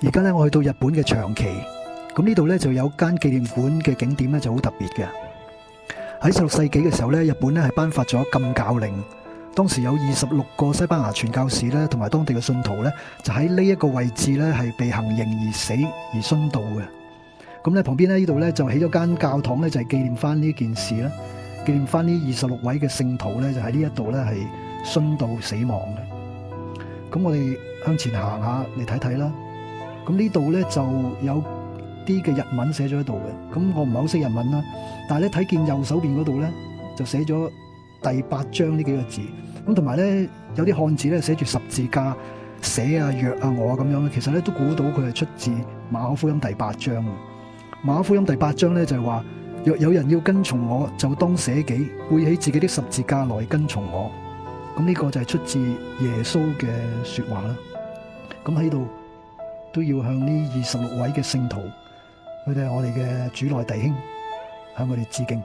而家咧，我去到日本嘅長崎，咁呢度咧就有間紀念館嘅景點咧就好特別嘅。喺16世紀嘅時候咧，日本咧係頒發咗禁教令，當時有26個西班牙傳教士咧同埋當地嘅信徒咧，就喺呢一個位置咧係被行刑而死而殉道嘅。咁咧旁邊咧呢度咧就起咗間教堂咧，就係紀念翻呢件事啦，紀念翻呢26位嘅聖徒咧就喺呢一度咧係殉道死亡嘅。咁我哋向前行下嚟睇睇啦。咁呢度咧就有啲嘅日文寫咗喺度嘅，咁我唔係好識日文啦，但係咧睇見右手邊嗰度咧就寫咗第8章呢幾個字，咁同埋咧有啲漢字咧寫住十字架、寫啊、約啊、我啊咁樣，其實咧都估到佢係出自馬可福音第8章。馬可福音第8章咧就係話，若有人要跟從我，就當捨己，背起自己的十字架來跟從我。咁呢個就係出自耶穌嘅說話啦。咁喺度都要向呢26位嘅聖徒，佢哋係我哋嘅主內弟兄，向佢哋致敬。